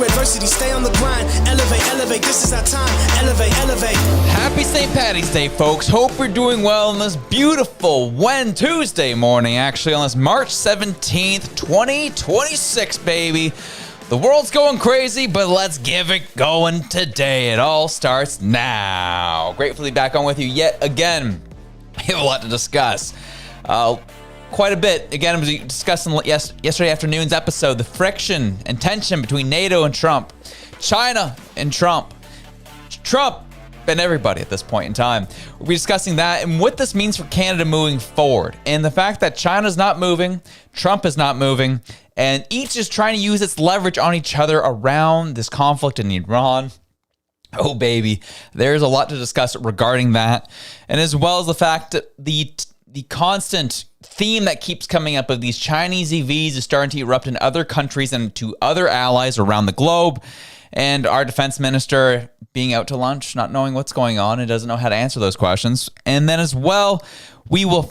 Adversity, stay on the grind, elevate, this is our time, elevate. Happy St. Paddy's Day, folks. Hope you're doing well on this beautiful Tuesday morning, actually, on this March 17th, 2026, baby. The world's going crazy, but let's give it going today. It all starts now. Gratefully back on with you yet again. We have a lot to discuss. Quite a bit. Again, as we discussed in yesterday afternoon's episode, the friction and tension between NATO and Trump, China and Trump and everybody at this point in time. We'll be discussing that and what this means for Canada moving forward. And the fact that China's not moving, Trump is not moving, and each is trying to use its leverage on each other around this conflict in Iran. Oh, baby. There's a lot to discuss regarding that. And as well as the fact that the constant theme that keeps coming up of these Chinese EVs is starting to erupt in other countries and to other allies around the globe. And our defense minister being out to lunch, not knowing what's going on and doesn't know how to answer those questions. And then as well, we will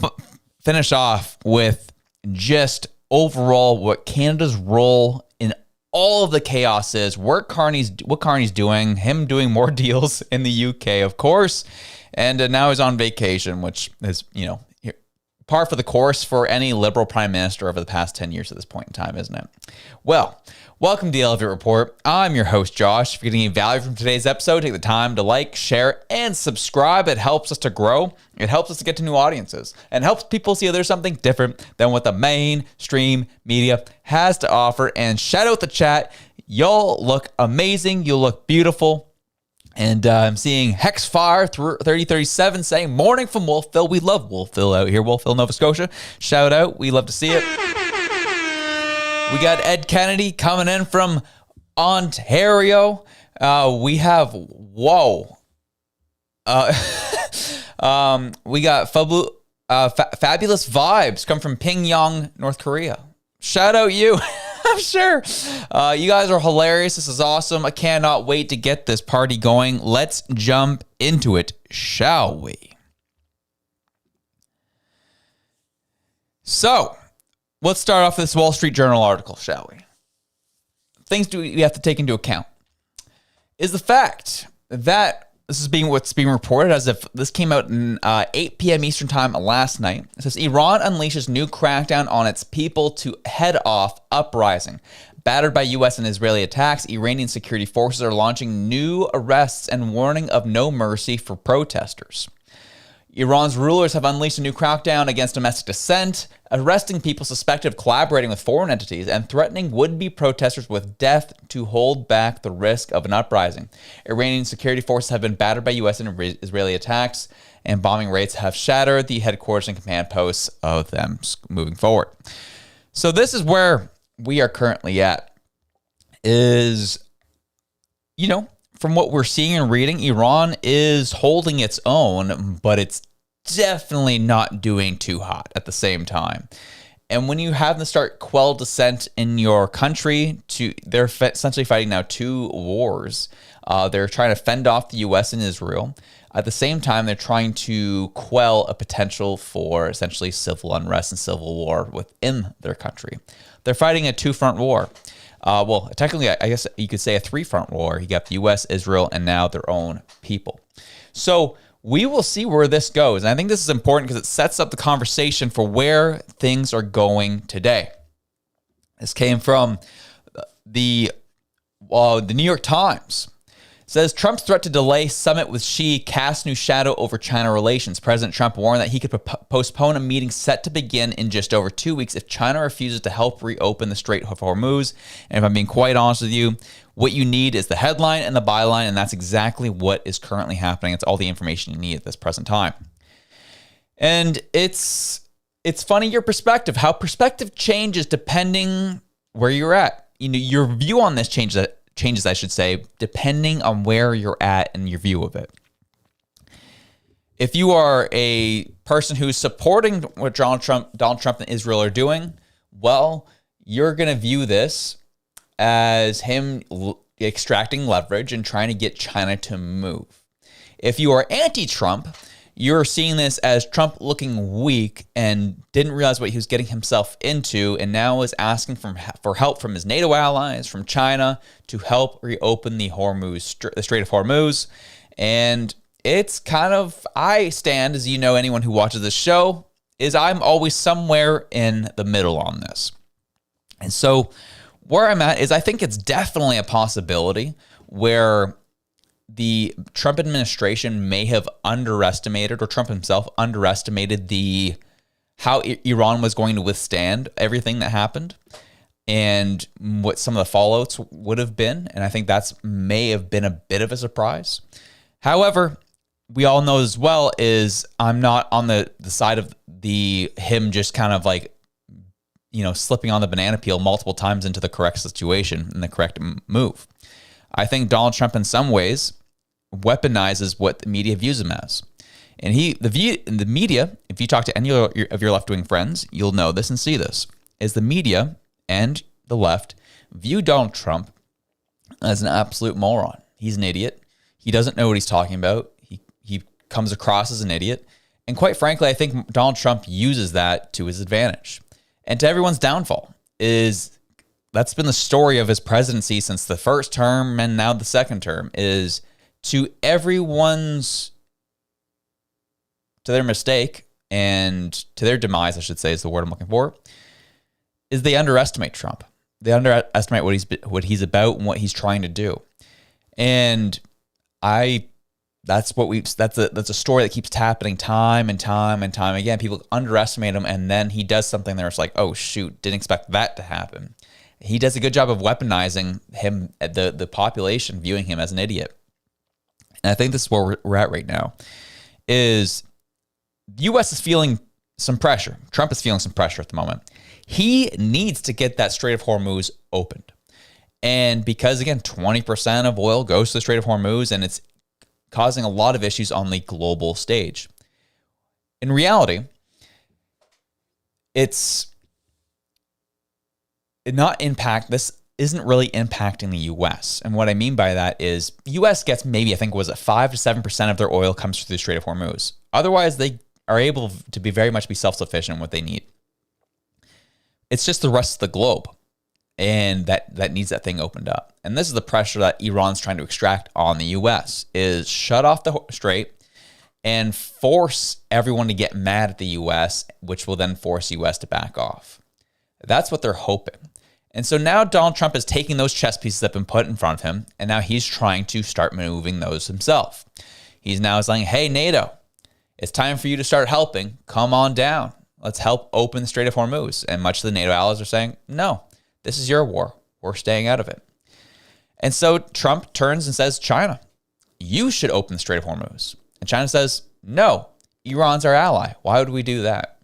finish off with just overall what Canada's role in all of the chaos is, what Carney's doing, him doing more deals in the UK, of course. And now he's on vacation, which is, par for the course for any Liberal Prime Minister over the past 10 years at this point in time, isn't it? Well, welcome to the Elevator Report. I'm your host, Josh. If you're getting any value from today's episode, take the time to like, share, and subscribe. It helps us to grow. It helps us to get to new audiences and helps people see there's something different than what the mainstream media has to offer. And shout out the chat. Y'all look amazing. You look beautiful. And I'm seeing Hexfire 3037 saying, morning from Wolfville. We love Wolfville out here, Wolfville, Nova Scotia. Shout out. We love to see it. We got Ed Kennedy coming in from Ontario. We have, we got Fabulous Vibes come from Pyongyang, North Korea. Shout out you. I'm sure. You guys are hilarious. This is awesome. I cannot wait to get this party going. Let's jump into it, shall we? So, let's start off with this Wall Street Journal article, shall we? Things we have to take into account is the fact that this is what's being reported as if this came out in 8 p.m. Eastern time last night. It says Iran unleashes new crackdown on its people to head off uprising. Battered by U.S. and Israeli attacks, Iranian security forces are launching new arrests and warning of no mercy for protesters. Iran's rulers have unleashed a new crackdown against domestic dissent, arresting people suspected of collaborating with foreign entities and threatening would-be protesters with death to hold back the risk of an uprising. Iranian security forces have been battered by U.S. and Israeli attacks, and bombing raids have shattered the headquarters and command posts of them moving forward. So this is where we are currently at, is, from what we're seeing and reading, Iran is holding its own, but it's definitely not doing too hot at the same time. And when you have them start quell dissent in your country, they're essentially fighting now two wars. They're trying to fend off the U.S. and Israel. At the same time, they're trying to quell a potential for essentially civil unrest and civil war within their country. They're fighting a two-front war. Technically, I guess you could say a three-front war. You got the U.S., Israel, and now their own people. So we will see where this goes. And I think this is important because it sets up the conversation for where things are going today. This came from the New York Times. It says, Trump's threat to delay summit with Xi casts new shadow over China relations. President Trump warned that he could postpone a meeting set to begin in just over 2 weeks if China refuses to help reopen the Strait of Hormuz. And if I'm being quite honest with you, what you need is the headline and the byline, and that's exactly what is currently happening. It's all the information you need at this present time. And it's funny, your perspective, how perspective changes depending where you're at. Your view on this changes, I should say, depending on where you're at and your view of it. If you are a person who's supporting what Donald Trump and Israel are doing, well, you're going to view this as him extracting leverage and trying to get China to move. If you are anti-Trump, you're seeing this as Trump looking weak and didn't realize what he was getting himself into, and now is asking for help from his NATO allies, from China, to help reopen the Strait of Hormuz. And it's kind of, I stand, as you know, anyone who watches this show, is I'm always somewhere in the middle on this. And so where I'm at is I think it's definitely a possibility where the Trump administration may have underestimated, or Trump himself underestimated how Iran was going to withstand everything that happened and what some of the fallouts would have been. And I think that's may have been a bit of a surprise. However, we all know as well is I'm not on the side of him just kind of like, slipping on the banana peel multiple times into the correct situation and the correct move. I think Donald Trump in some ways weaponizes what the media views him as. And the media, if you talk to any of your left-wing friends, you'll know this and see this, is the media and the left view Donald Trump as an absolute moron. He's an idiot. He doesn't know what he's talking about. He comes across as an idiot. And quite frankly, I think Donald Trump uses that to his advantage. And to everyone's downfall that's been the story of his presidency since the first term and now the second term, is to their mistake and to their demise, I should say is the word I'm looking for, is they underestimate Trump. They underestimate what he's about and what he's trying to do. And that's a story that keeps happening time and time and time again. People underestimate him, and then he does something that's like, oh shoot, didn't expect that to happen. He does a good job of weaponizing him, the population viewing him as an idiot. And I think this is where we're at right now, is the U.S. is feeling some pressure. Trump is feeling some pressure at the moment. He needs to get that Strait of Hormuz opened. And because, again, 20% of oil goes to the Strait of Hormuz, and it's causing a lot of issues on the global stage. In reality, this isn't really impacting the U.S. And what I mean by that is U.S. gets maybe, I think, 5 to 7% of their oil comes through the Strait of Hormuz. Otherwise, they are able to very much be self-sufficient in what they need. It's just the rest of the globe and that needs that thing opened up. And this is the pressure that Iran's trying to extract on the U.S. is shut off the strait and force everyone to get mad at the U.S., which will then force the U.S. to back off. That's what they're hoping. And so now Donald Trump is taking those chess pieces that have been put in front of him, and now he's trying to start moving those himself. He's now saying, hey, NATO, it's time for you to start helping. Come on down. Let's help open the Strait of Hormuz. And much of the NATO allies are saying, no, this is your war. We're staying out of it. And so Trump turns and says, China, you should open the Strait of Hormuz. And China says, no, Iran's our ally. Why would we do that?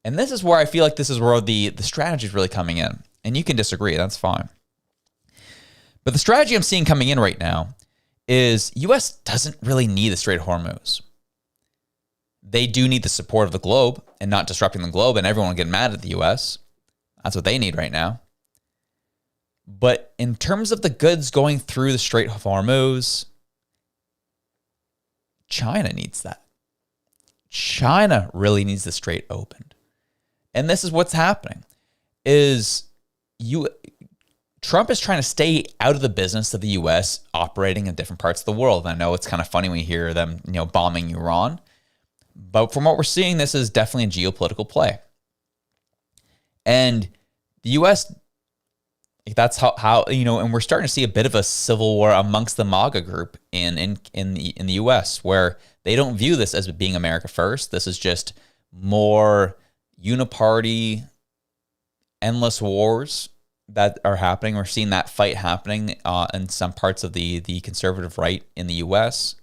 And this is where I feel like this is where the strategy is really coming in. And you can disagree, that's fine. But the strategy I'm seeing coming in right now is U.S. doesn't really need the Strait of Hormuz. They do need the support of the globe and not disrupting the globe and everyone getting mad at the U.S. That's what they need right now. But in terms of the goods going through the Strait of Hormuz, China needs that. China really needs the strait opened. And this is what's happening is Trump is trying to stay out of the business of the U.S. operating in different parts of the world. And I know it's kind of funny when you hear them, bombing Iran. But from what we're seeing, this is definitely a geopolitical play. And the U.S., that's how and we're starting to see a bit of a civil war amongst the MAGA group in the U.S., where they don't view this as being America first. This is just more uniparty, endless wars that are happening. We're seeing that fight happening in some parts of the conservative right in the U.S.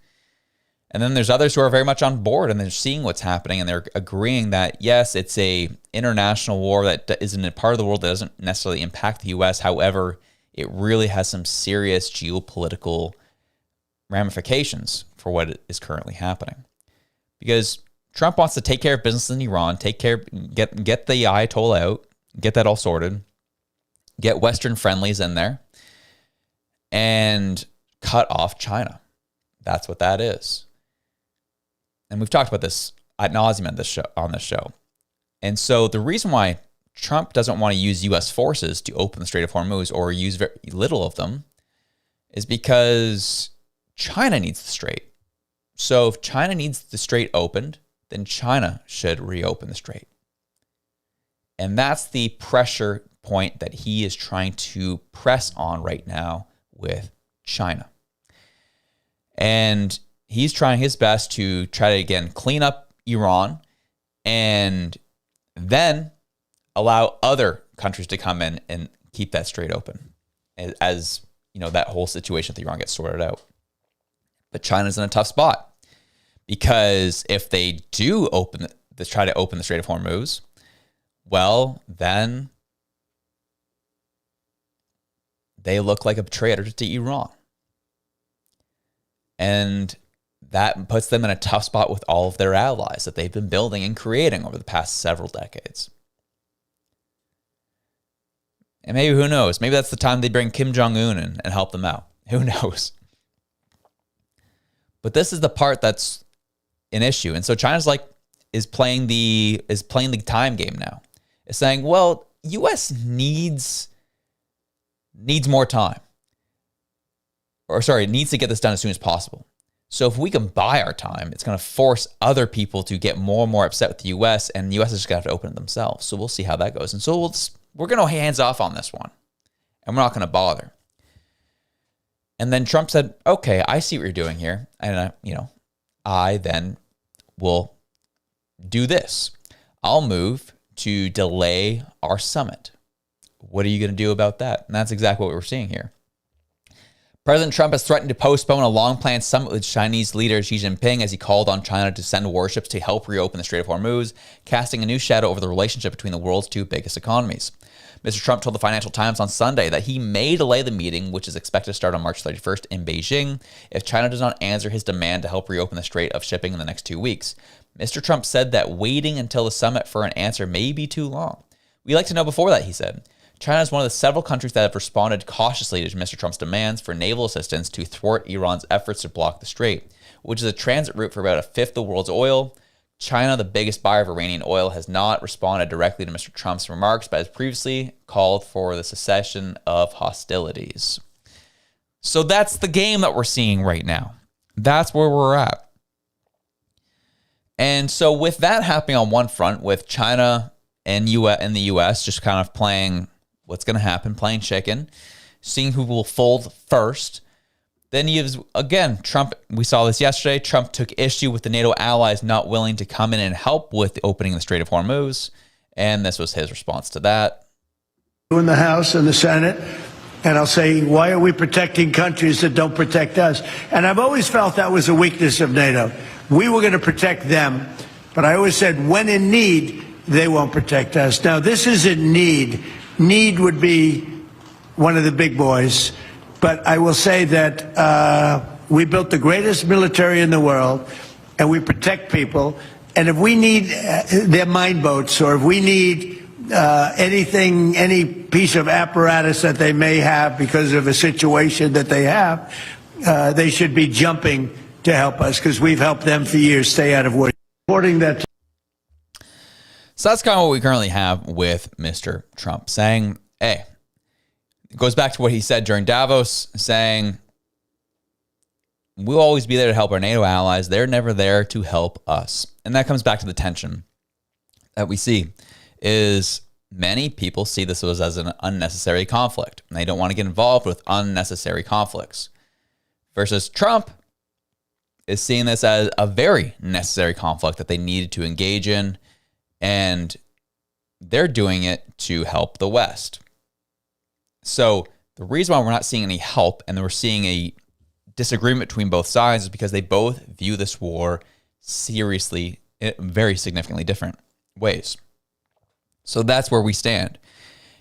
And then there's others who are very much on board and they're seeing what's happening and they're agreeing that, yes, it's a international war that isn't a part of the world that doesn't necessarily impact the U.S. However, it really has some serious geopolitical ramifications for what is currently happening. Because Trump wants to take care of business in Iran, get the Ayatollah out, get that all sorted, get Western friendlies in there, and cut off China. That's what that is. and we've talked about this ad nauseum on this show. And so the reason why Trump doesn't want to use U.S. forces to open the Strait of Hormuz or use very little of them is because China needs the strait. So if China needs the strait opened, then China should reopen the strait. And that's the pressure point that he is trying to press on right now with China. And he's trying his best to try to, again, clean up Iran and then allow other countries to come in and keep that strait open as that whole situation with Iran gets sorted out. But China's in a tough spot because if they do try to open the Strait of Hormuz, well, then they look like a traitor to Iran. And that puts them in a tough spot with all of their allies that they've been building and creating over the past several decades. And maybe, who knows? Maybe that's the time they bring Kim Jong-un in and help them out. Who knows? But this is the part that's an issue. And so China's is playing the time game now. It's saying, well, US needs more time. Needs to get this done as soon as possible. So if we can buy our time, it's going to force other people to get more and more upset with the U.S., and the U.S. is just going to have to open it themselves. So we'll see how that goes. And so we're going to hands off on this one, and we're not going to bother. And then Trump said, okay, I see what you're doing here. And, I then will do this. I'll move to delay our summit. What are you going to do about that? And that's exactly what we're seeing here. President Trump has threatened to postpone a long-planned summit with Chinese leader Xi Jinping as he called on China to send warships to help reopen the Strait of Hormuz, casting a new shadow over the relationship between the world's two biggest economies. Mr. Trump told the Financial Times on Sunday that he may delay the meeting, which is expected to start on March 31st in Beijing, if China does not answer his demand to help reopen the Strait of shipping in the next 2 weeks. Mr. Trump said that waiting until the summit for an answer may be too long. We'd like to know before that, he said. China is one of the several countries that have responded cautiously to Mr. Trump's demands for naval assistance to thwart Iran's efforts to block the strait, which is a transit route for about a fifth of the world's oil. China, the biggest buyer of Iranian oil, has not responded directly to Mr. Trump's remarks, but has previously called for the cessation of hostilities. So that's the game that we're seeing right now. That's where we're at. And so with that happening on one front, with China and the U.S. just kind of playing what's going to happen, playing chicken, seeing who will fold first. Then you have, again, Trump, we saw this yesterday, Trump took issue with the NATO allies not willing to come in and help with opening the Strait of Hormuz, and this was his response to that. In the House and the Senate, and I'll say, why are we protecting countries that don't protect us? And I've always felt that was a weakness of NATO. We were going to protect them, but I always said, when in need, they won't protect us. Now, this isn't need. Need would be one of the big boys. But I will say that we built the greatest military in the world, and we protect people. And if we need their mine boats, or if we need anything, any piece of apparatus that they may have because of a situation that they have, they should be jumping to help us, because we've helped them for years stay out of war. Supporting that. So that's kind of what we currently have with Mr. Trump saying, hey, it goes back to what he said during Davos, saying, we'll always be there to help our NATO allies. They're never there to help us. And that comes back to the tension that we see is many people see this as an unnecessary conflict, and they don't want to get involved with unnecessary conflicts. Versus Trump is seeing this as a very necessary conflict that they needed to engage in, and they're doing it to help the West. So the reason why we're not seeing any help and we're seeing a disagreement between both sides is because they both view this war seriously in very significantly different ways. So that's where we stand.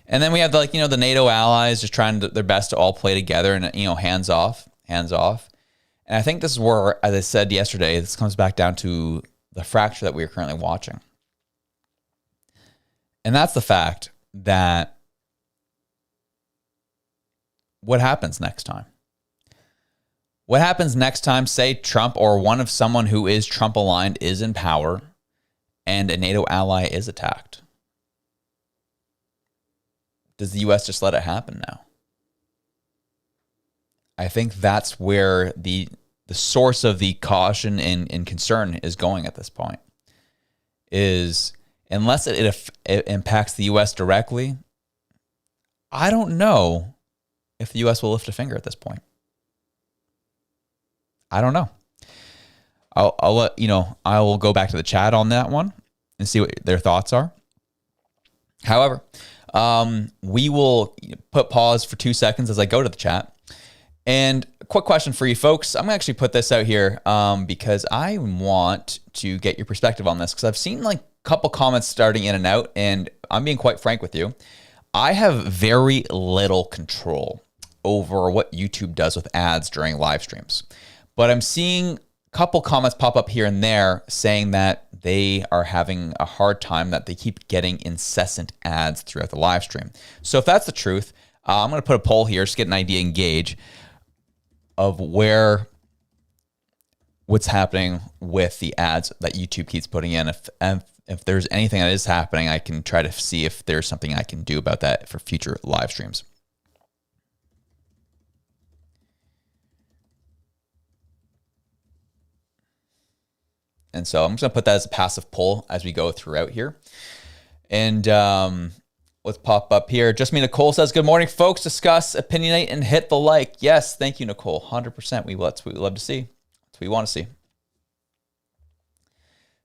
And then we have the NATO allies just trying their best to all play together and, hands off. And I think this is where, as I said yesterday, this comes back down to the fracture that we are currently watching. And that's the fact that what happens next time? What happens next time, say Trump or one of someone who is Trump aligned is in power and a NATO ally is attacked? Does the U.S. just let it happen now? I think that's where the source of the caution and concern is going at this point. Is unless it impacts the U.S. directly, I don't know if the U.S. will lift a finger at this point. I don't know. I'll let you know. I will go back to the chat on that one and see what their thoughts are. However, we will put pause for 2 seconds as I go to the chat. And a quick question for you folks. I'm going to actually put this out here because I want to get your perspective on this because I've seen like a couple comments starting in and out, and I'm being quite frank with you. I have very little control over what YouTube does with ads during live streams. But I'm seeing a couple comments pop up here and there saying that they are having a hard time, that they keep getting incessant ads throughout the live stream. So if that's the truth, I'm going to put a poll here just to get an idea and gauge of what's happening with the ads that YouTube keeps putting in. If there's anything that is happening, I can try to see if there's something I can do about that for future live streams. And so I'm just going to put that as a passive poll as we go throughout here. And let's pop up here. Just me, Nicole says, good morning, folks. Discuss, opinionate, and hit the like. Yes, thank you, Nicole. 100%. That's what we love to see. That's what we want to see.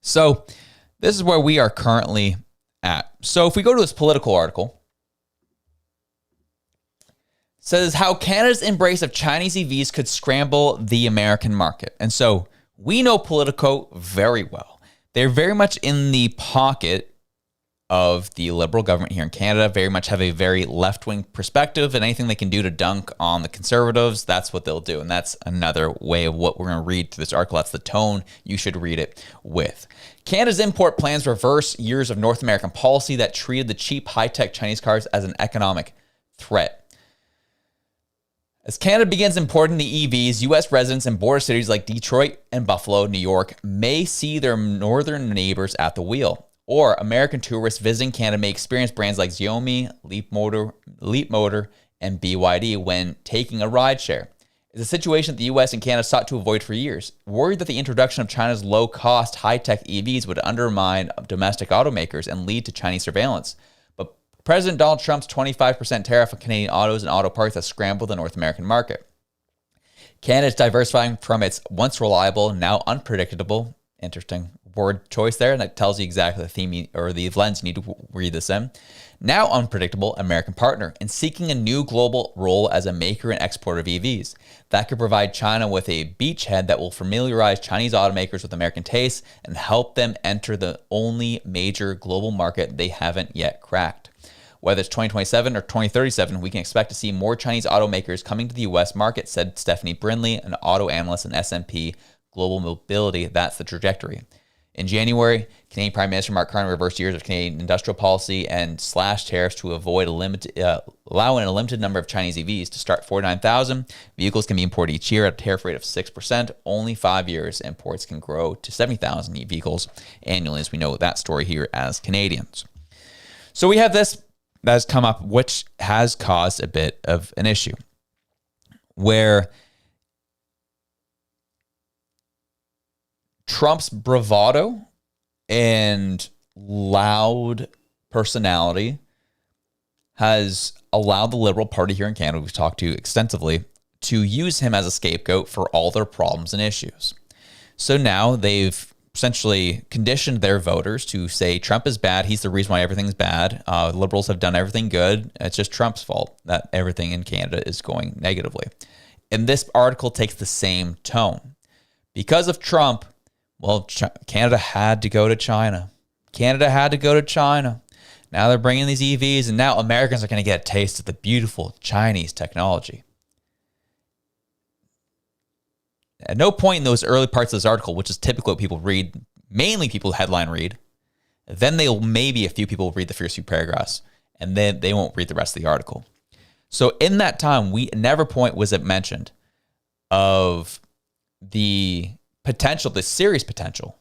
So this is where we are currently at. So if we go to this political article, it says how Canada's embrace of Chinese EVs could scramble the American market. And so we know Politico very well. They're very much in the pocket of the Liberal government here in Canada, very much have a very left-wing perspective, and anything they can do to dunk on the Conservatives, that's what they'll do. And that's another way of what we're going to read through this article. That's the tone you should read it with. Canada's import plans reverse years of North American policy that treated the cheap, high-tech Chinese cars as an economic threat. As Canada begins importing the EVs, U.S. residents in border cities like Detroit and Buffalo, New York, may see their northern neighbors at the wheel. Or American tourists visiting Canada may experience brands like Xiaomi, Leap Motor, and BYD when taking a rideshare. It's a situation that the U.S. and Canada sought to avoid for years, worried that the introduction of China's low-cost, high-tech EVs would undermine domestic automakers and lead to Chinese surveillance. President Donald Trump's 25% tariff on Canadian autos and auto parts has scrambled the North American market. Canada is diversifying from its once reliable, now unpredictable, interesting word choice there, and that tells you exactly the theme or the lens you need to read this in. Now unpredictable American partner and seeking a new global role as a maker and exporter of EVs. That could provide China with a beachhead that will familiarize Chinese automakers with American tastes and help them enter the only major global market they haven't yet cracked. Whether it's 2027 or 2037, we can expect to see more Chinese automakers coming to the U.S. market, said Stephanie Brindley, an auto analyst in S&P Global Mobility. That's the trajectory. In January, Canadian Prime Minister Mark Carney reversed years of Canadian industrial policy and slashed tariffs to avoid allowing a limited number of Chinese EVs to start 49,000. Vehicles can be imported each year at a tariff rate of 6%. Only 5 years, imports can grow to 70,000 vehicles annually, as we know that story here as Canadians. So we have this that has come up, which has caused a bit of an issue, where Trump's bravado and loud personality has allowed the Liberal Party here in Canada, we've talked to extensively, to use him as a scapegoat for all their problems and issues. So now they've essentially conditioned their voters to say Trump is bad. He's the reason why everything's bad. Liberals have done everything good. It's just Trump's fault that everything in Canada is going negatively. And this article takes the same tone. Because of Trump, well, Canada had to go to China. Canada had to go to China. Now they're bringing these EVs, and now Americans are going to get a taste of the beautiful Chinese technology. At no point in those early parts of this article, which is typically what people read, mainly people headline read, then maybe a few people read the first few paragraphs, and then they won't read the rest of the article. So in that time, never point was it mentioned of the potential, the serious potential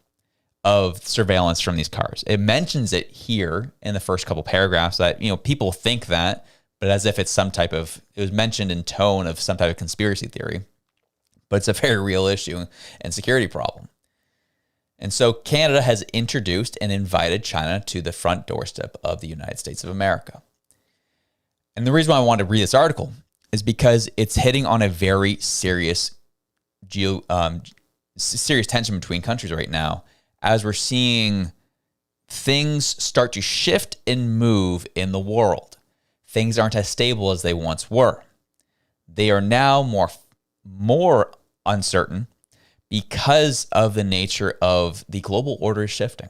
of surveillance from these cars. It mentions it here in the first couple paragraphs that, people think that, but as if it's some type of, it was mentioned in tone of some type of conspiracy theory, but it's a very real issue and security problem. And so Canada has introduced and invited China to the front doorstep of the United States of America. And the reason why I wanted to read this article is because it's hitting on a very serious serious tension between countries right now, as we're seeing things start to shift and move in the world. Things aren't as stable as they once were. They are now more uncertain because of the nature of the global order shifting.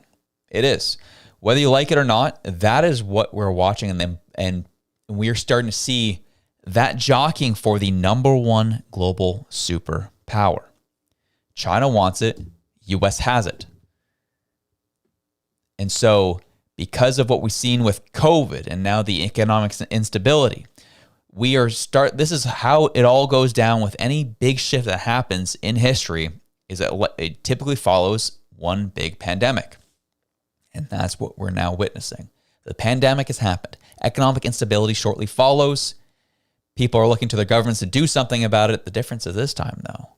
It is. Whether you like it or not, that is what we're watching, and we're starting to see that jockeying for the number one global superpower. China wants it, US has it. And so, because of what we've seen with COVID and now the economic instability, this is how it all goes down with any big shift that happens in history, is that it typically follows one big pandemic. And that's what we're now witnessing. The pandemic has happened. Economic instability shortly follows. People are looking to their governments to do something about it. The difference is this time, though,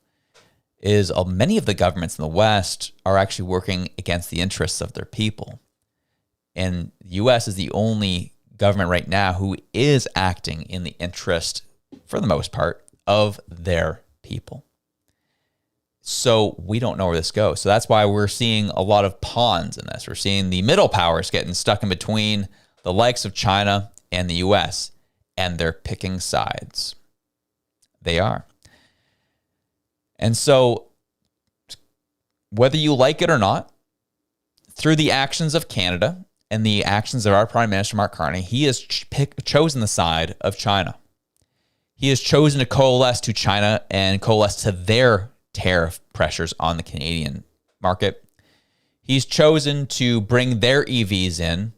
is many of the governments in the West are actually working against the interests of their people. And the U.S. is the only government right now who is acting in the interest, for the most part, of their people. So we don't know where this goes. So that's why we're seeing a lot of pawns in this. We're seeing the middle powers getting stuck in between the likes of China and the U.S., and they're picking sides. They are. And so, whether you like it or not, through the actions of Canada and the actions of our Prime Minister, Mark Carney, he has chosen the side of China. He has chosen to coalesce to China and coalesce to their tariff pressures on the Canadian market. He's chosen to bring their EVs in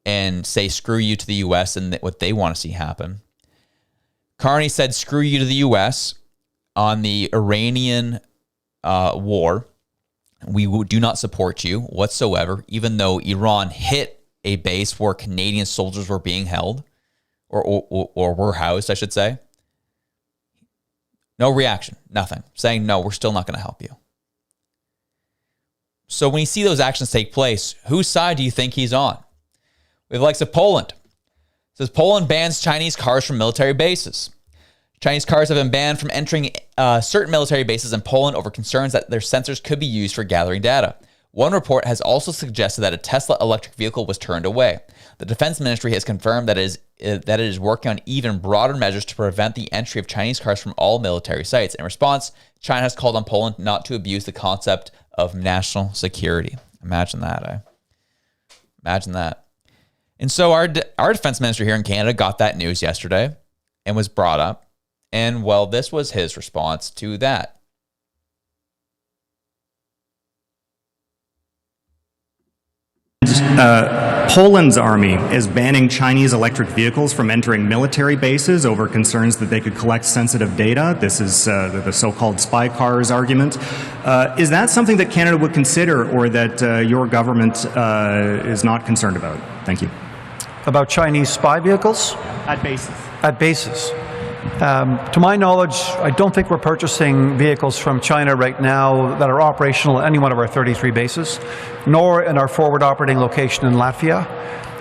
and say, screw you to the U.S. and what they want to see happen. Carney said, screw you to the U.S. on the Iranian war. We do not support you whatsoever, even though Iran hit a base where Canadian soldiers were being held, or were housed, I should say. No reaction, nothing. Saying, no, we're still not going to help you. So when you see those actions take place, whose side do you think he's on? We have the likes of Poland. It says Poland bans Chinese cars from military bases. Chinese cars have been banned from entering certain military bases in Poland over concerns that their sensors could be used for gathering data. One report has also suggested that a Tesla electric vehicle was turned away. The Defense Ministry has confirmed that it is working on even broader measures to prevent the entry of Chinese cars from all military sites. In response, China has called on Poland not to abuse the concept of national security. Imagine that, eh? Imagine that. And so our defense minister here in Canada got that news yesterday and was brought up. And, well, this was his response to that. Poland's army is banning Chinese electric vehicles from entering military bases over concerns that they could collect sensitive data. This is the so-called spy cars argument. Is that something that Canada would consider, or that your government is not concerned about? Thank you. About Chinese spy vehicles? At bases. At bases. To my knowledge, I don't think we're purchasing vehicles from China right now that are operational at any one of our 33 bases, nor in our forward operating location in Latvia.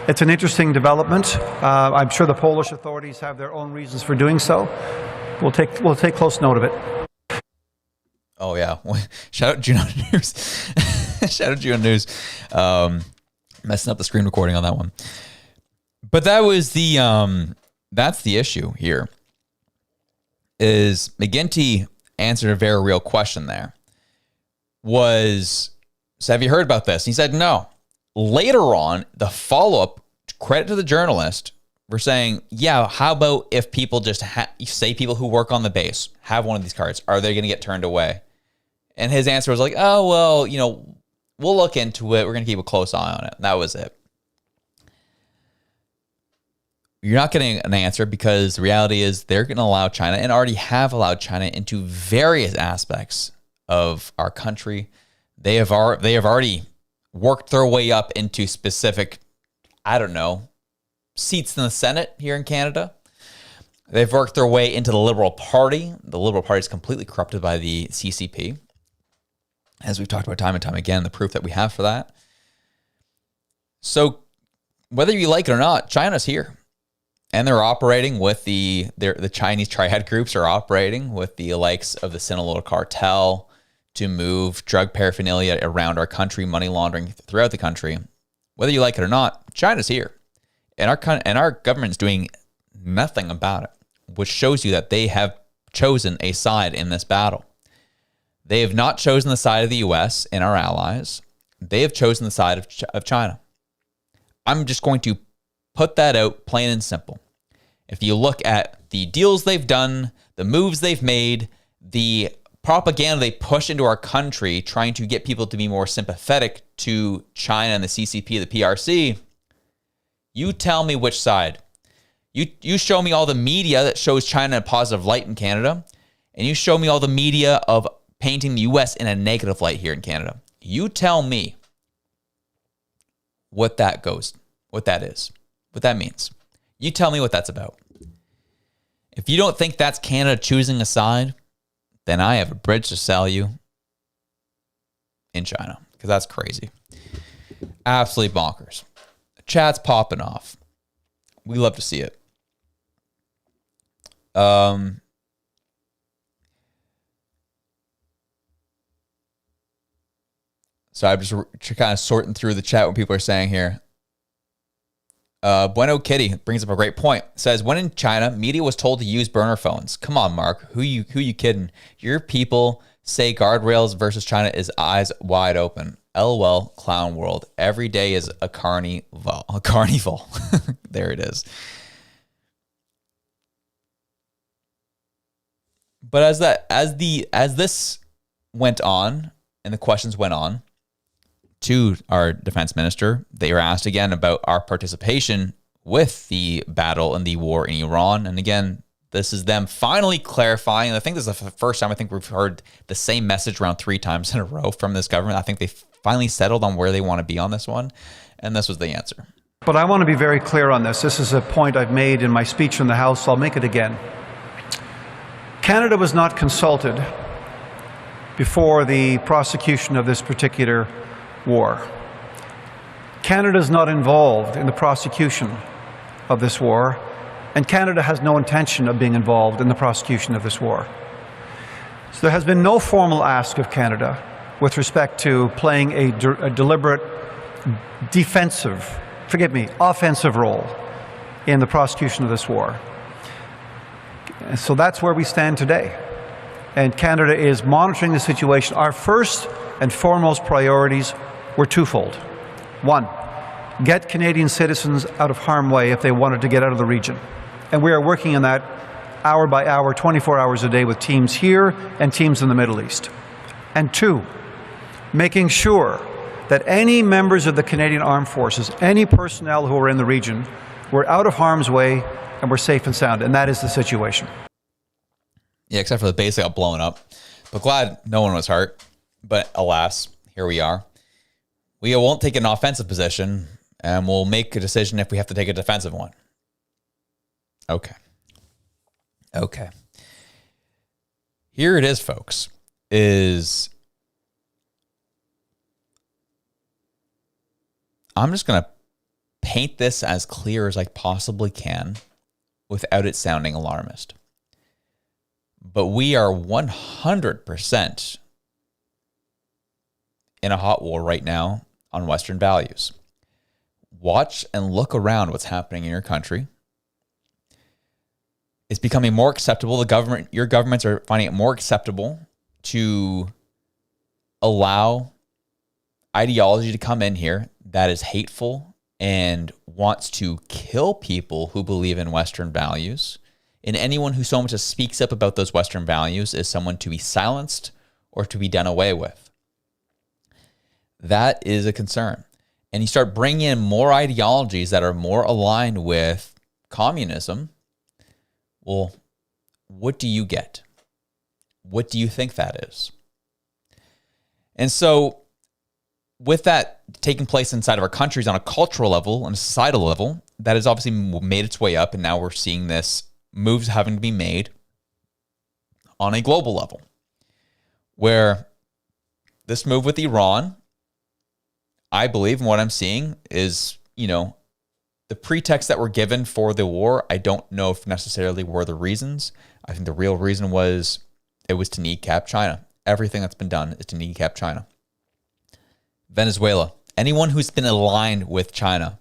It's an interesting development. I'm sure the Polish authorities have their own reasons for doing so. We'll take close note of it. Oh yeah, shout out Juno News. Shout out Juno News. Messing up the screen recording on that one. But that was that's the issue here. Is McGuinty answered a very real question there. So have you heard about this? And he said no. Later on, the follow-up, credit to the journalist for saying, yeah, how about if people just say people who work on the base have one of these cards, are they going to get turned away? And his answer was like, oh, well, we'll look into it. We're going to keep a close eye on it. And that was it. You're not getting an answer because the reality is they're going to allow China and already have allowed China into various aspects of our country. They have already worked their way up into specific, I don't know, seats in the Senate here in Canada. They've worked their way into the Liberal Party. The Liberal Party is completely corrupted by the CCP. As we've talked about time and time again, the proof that we have for that. So whether you like it or not, China's here. And they're operating with the Chinese triad groups are operating with the likes of the Sinaloa cartel to move drug paraphernalia around our country, money laundering throughout the country. Whether you like it or not, China's here. And our government's doing nothing about it, which shows you that they have chosen a side in this battle. They have not chosen the side of the U.S. and our allies. They have chosen the side of China. I'm just going to put that out plain and simple. If you look at the deals they've done, the moves they've made, the propaganda they push into our country, trying to get people to be more sympathetic to China and the CCP, the PRC, you tell me which side. You show me all the media that shows China in a positive light in Canada, and you show me all the media of painting the U.S. in a negative light here in Canada. You tell me what that is, what that means. You tell me what that's about. If you don't think that's Canada choosing a side, then I have a bridge to sell you in China, because that's crazy. Absolutely bonkers. The chat's popping off. We love to see it. So I'm just kind of sorting through the chat what people are saying here. Bueno Kitty brings up a great point. Says, when in China, media was told to use burner phones. Come on, Mark. Who you kidding? Your people say guardrails versus China is eyes wide open. LOL, clown world. Every day is a carnival. A carnival. There it is. But as this went on and the questions went on to our defense minister, they were asked again about our participation with the battle and the war in Iran. And again, this is them finally clarifying. I think this is the first time I think we've heard the same message around 3 times in a row from this government. I think they finally settled on where they want to be on this one. And this was the answer. But I want to be very clear on this. This is a point I've made in my speech in the House. I'll make it again. Canada was not consulted before the prosecution of this particular war. Canada is not involved in the prosecution of this war, and Canada has no intention of being involved in the prosecution of this war. So there has been no formal ask of Canada with respect to playing a deliberate offensive role in the prosecution of this war. And so that's where we stand today. And Canada is monitoring the situation. Our first and foremost priorities were twofold. One, get Canadian citizens out of harm's way if they wanted to get out of the region. And we are working on that hour by hour, 24 hours a day with teams here and teams in the Middle East. And two, making sure that any members of the Canadian Armed Forces, any personnel who are in the region, were out of harm's way and were safe and sound. And that is the situation. Yeah, except for the base that got blown up. But glad no one was hurt. But alas, here we are. We won't take an offensive position, and we'll make a decision if we have to take a defensive one. Okay. Here it is, folks, I'm just going to paint this as clear as I possibly can without it sounding alarmist. But we are 100% in a hot war right now on Western values. Watch and look around what's happening in your country. It's becoming more acceptable. Your governments are finding it more acceptable to allow ideology to come in here that is hateful and wants to kill people who believe in Western values. And anyone who so much as speaks up about those Western values is someone to be silenced or to be done away with. That is a concern. And you start bringing in more ideologies that are more aligned with communism. Well, what do you get? What do you think that is? And so with that taking place inside of our countries on a cultural level and a societal level, that has obviously made its way up, and now we're seeing this moves having to be made on a global level, where this move with Iran, I believe, and what I'm seeing is, the pretext that were given for the war, I don't know if necessarily were the reasons. I think the real reason was it was to kneecap China. Everything that's been done is to kneecap China. Venezuela, anyone who's been aligned with China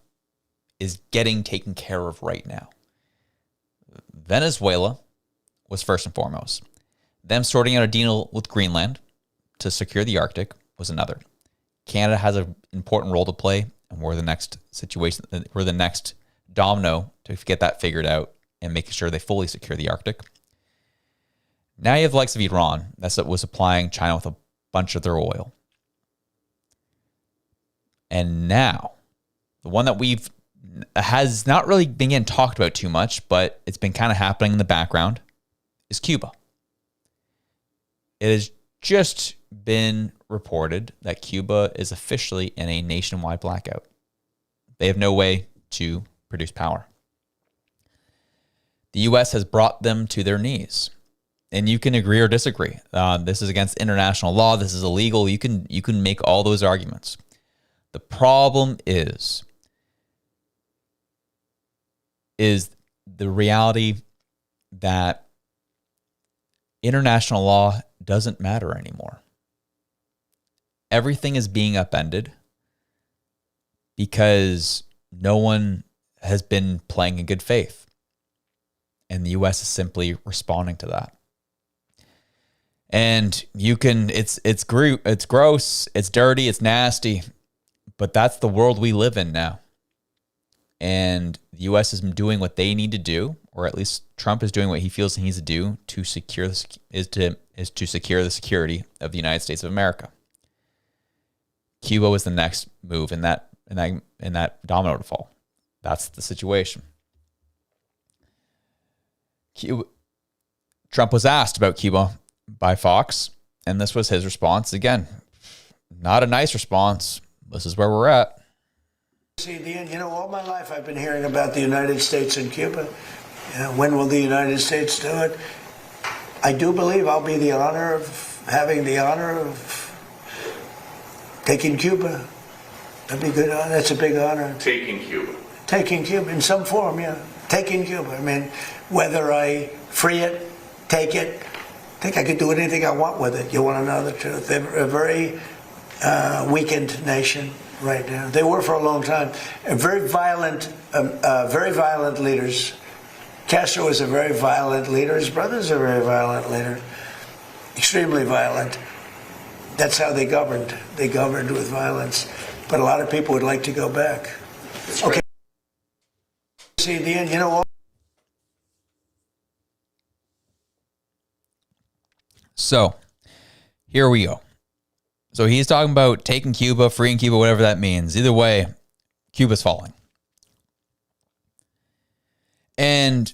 is getting taken care of right now. Venezuela was first and foremost. Them sorting out a deal with Greenland to secure the Arctic was another. Canada has an important role to play, and we're the next situation. We're the next domino to get that figured out and making sure they fully secure the Arctic. Now you have the likes of Iran that was supplying China with a bunch of their oil. And now, the one that has not really been getting talked about too much, but it's been kind of happening in the background, is Cuba. It has just been reported that Cuba is officially in a nationwide blackout. They have no way to produce power. The U.S. has brought them to their knees. And you can agree or disagree. This is against international law. This is illegal. You can make all those arguments. The problem is the reality that international law doesn't matter anymore. Everything is being upended because no one has been playing in good faith. And the U.S. is simply responding to that. And it's gross, it's dirty, it's nasty, but that's the world we live in now. And the U.S. is doing what they need to do, or at least Trump is doing what he feels he needs to do to secure to secure the security of the United States of America. Cuba was the next move in that domino to fall. That's the situation. Trump was asked about Cuba by Fox, and this was his response. Again, not a nice response. This is where we're at. See, all my life I've been hearing about the United States and Cuba. When will the United States do it? I do believe I'll be having the honor of taking Cuba. That'd be good. That's a big honor. Taking Cuba. Taking Cuba in some form, yeah. Taking Cuba. I mean, whether I free it, take it, I think I could do anything I want with it. You want to know the truth? They're a very weakened nation right now. They were for a long time. Very violent leaders. Castro was a very violent leader. His brother's a very violent leader. Extremely violent. That's how they governed. They governed with violence. But a lot of people would like to go back. Okay. See, the end, So, here we go. So he's talking about taking Cuba, freeing Cuba, whatever that means. Either way, Cuba's falling. And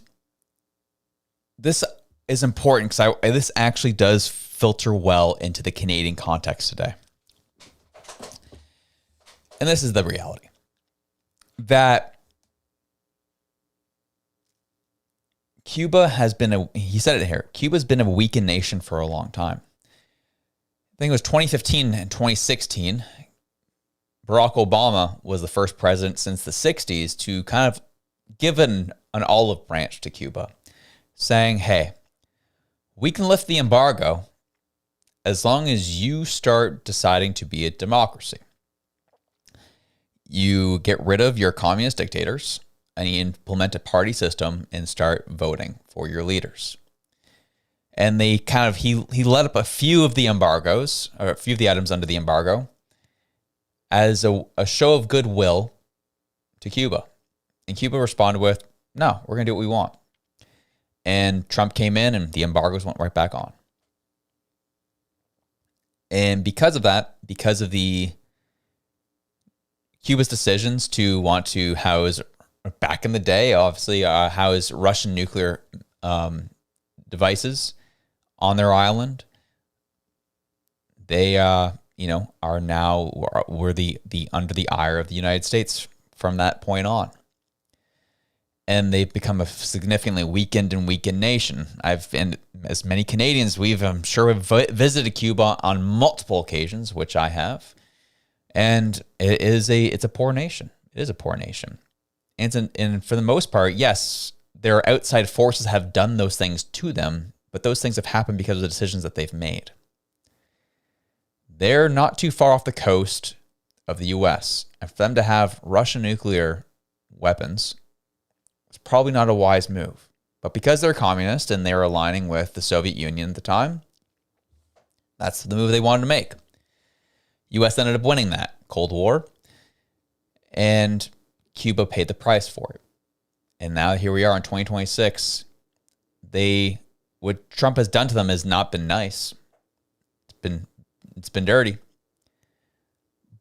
this is important because this actually does filter well into the Canadian context today. And this is the reality. That Cuba has been he said it here, Cuba's been a weakened nation for a long time. I think it was 2015 and 2016. Barack Obama was the first president since the 60s to kind of give an olive branch to Cuba, saying, hey, we can lift the embargo as long as you start deciding to be a democracy. You get rid of your communist dictators and you implement a party system and start voting for your leaders. And they kind of, he let up a few of the embargoes, or a few of the items under the embargo, as a show of goodwill to Cuba. And Cuba responded with, no, we're going to do what we want. And Trump came in and the embargoes went right back on. And because of that, because of Cuba's decisions to want to house back in the day, obviously, housed Russian nuclear devices on their island. They, are now were the under the ire of the United States from that point on, and they've become a significantly weakened nation. And as many Canadians, I'm sure have visited Cuba on multiple occasions, which I have, and it's a poor nation. It is a poor nation, and for the most part, yes, their outside forces have done those things to them, but those things have happened because of the decisions that they've made. They're not too far off the coast of the U.S., and for them to have Russian nuclear weapons was probably not a wise move. But because they're communist and they're aligning with the Soviet Union at the time, that's the move they wanted to make. U.S. ended up winning that Cold War, and Cuba paid the price for it. And now here we are in 2026. What Trump has done to them has not been nice. It's been dirty.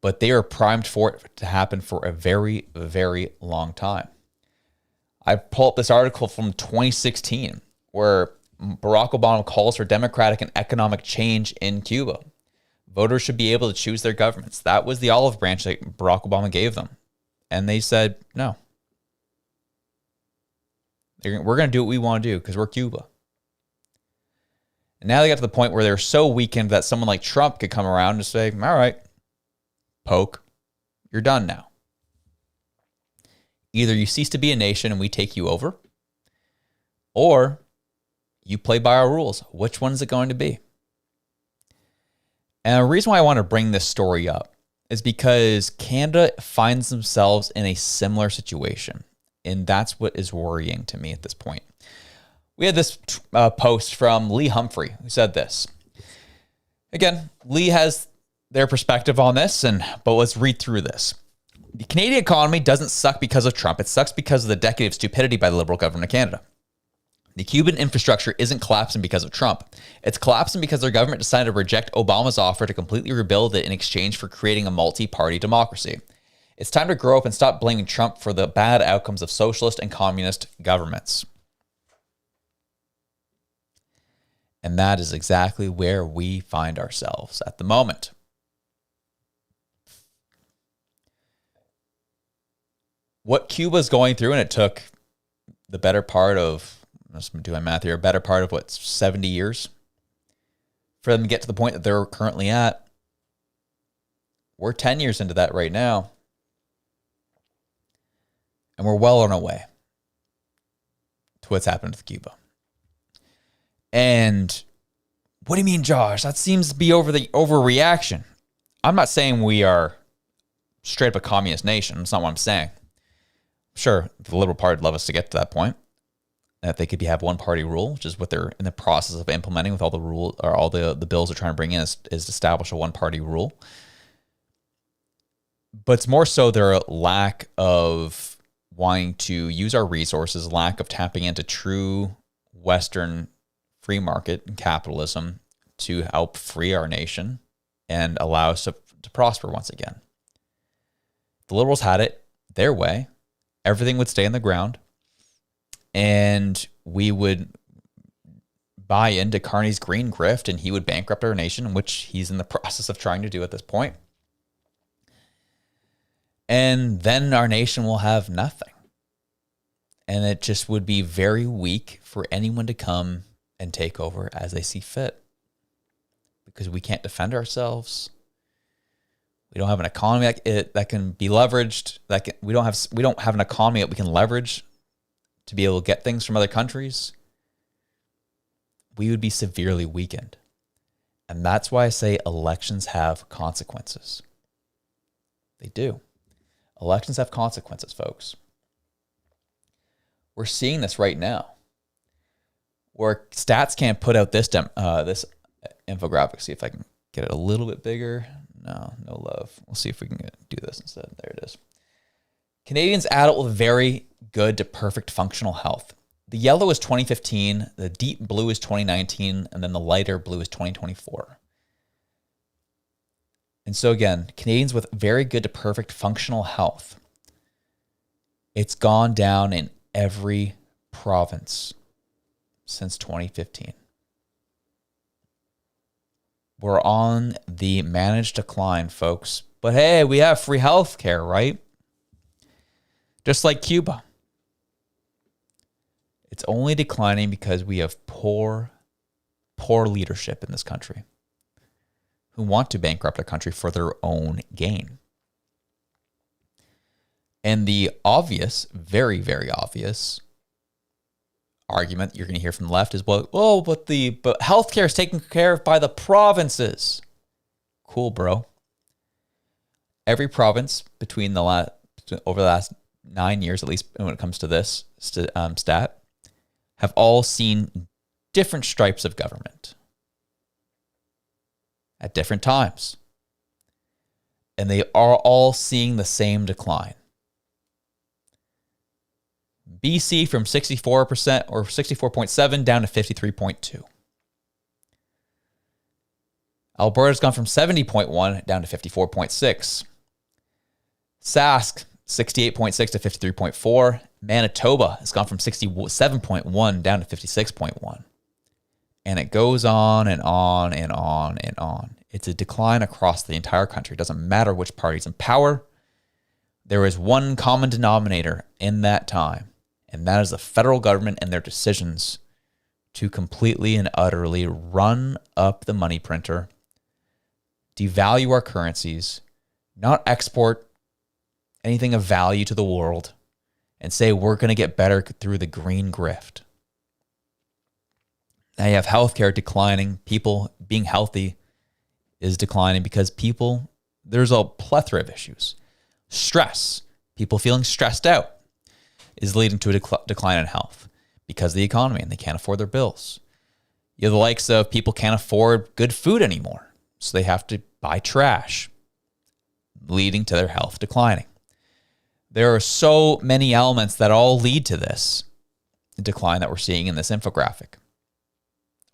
But they are primed for it to happen for a very, very long time. I pull up this article from 2016 where Barack Obama calls for democratic and economic change in Cuba. Voters should be able to choose their governments. That was the olive branch that Barack Obama gave them. And they said, no. We're going to do what we want to do because we're Cuba. And now they got to the point where they're so weakened that someone like Trump could come around and say, all right, poke, you're done now. Either you cease to be a nation and we take you over, or you play by our rules. Which one is it going to be? And the reason why I want to bring this story up is because Canada finds themselves in a similar situation. And that's what is worrying to me at this point. We had this post from Lee Humphrey, who said this. Again, Lee has their perspective on this, but let's read through this. The Canadian economy doesn't suck because of Trump. It sucks because of the decade of stupidity by the Liberal government of Canada. The Cuban infrastructure isn't collapsing because of Trump. It's collapsing because their government decided to reject Obama's offer to completely rebuild it in exchange for creating a multi-party democracy. It's time to grow up and stop blaming Trump for the bad outcomes of socialist and communist governments. And that is exactly where we find ourselves at the moment. What Cuba's going through, and it took the better part of, let's do my math here, better part of 70 years for them to get to the point that they're currently at. We're 10 years into that right now. And we're well on our way to what's happened to Cuba. And what do you mean, Josh? That seems to be overreaction. I'm not saying we are straight up a communist nation. That's not what I'm saying. Sure, the Liberal Party would love us to get to that point, that they could have one party rule, which is what they're in the process of implementing with all the rule or all the bills they're trying to bring in is establish a one party rule. But it's more so their lack of wanting to use our resources, lack of tapping into true Western free market and capitalism to help free our nation and allow us to prosper once again. The Liberals had it their way. Everything would stay on the ground, and we would buy into Carney's green grift, and he would bankrupt our nation, which he's in the process of trying to do at this point. And then our nation will have nothing. And it just would be very weak for anyone to come and take over as they see fit. Because we can't defend ourselves. We don't have an economy that can be leveraged. We don't have an economy that we can leverage to be able to get things from other countries. We would be severely weakened. And that's why I say elections have consequences. They do. Elections have consequences, folks. We're seeing this right now, where stats can't put out this this infographic. See if I can get it a little bit bigger. No love. We'll see if we can do this instead. There it is. Canadians adult with very good to perfect functional health. The yellow is 2015, the deep blue is 2019, and then the lighter blue is 2024. And so again, Canadians with very good to perfect functional health. It's gone down in every province since 2015. We're on the managed decline, folks. But hey, we have free health care, right? Just like Cuba. It's only declining because we have poor leadership in this country who want to bankrupt a country for their own gain. And the obvious, very, very obvious argument you're going to hear from the left is, but healthcare is taken care of by the provinces. Cool, bro. Every province over the last 9 years, at least when it comes to this stat, have all seen different stripes of government at different times. And they are all seeing the same decline. BC from 64% or 64.7 down to 53.2. Alberta's gone from 70.1 down to 54.6. Sask, 68.6 to 53.4. Manitoba has gone from 67.1 down to 56.1. And it goes on and on and on and on. It's a decline across the entire country. It doesn't matter which party's in power. There is one common denominator in that time, and that is the federal government and their decisions to completely and utterly run up the money printer, devalue our currencies, not export anything of value to the world, and say we're going to get better through the green grift. Now you have healthcare declining. People being healthy is declining because there's a plethora of issues. Stress, people feeling stressed out is leading to a decline in health because of the economy and they can't afford their bills. You have the likes of people can't afford good food anymore, so they have to buy trash, leading to their health declining. There are so many elements that all lead to this decline that we're seeing in this infographic.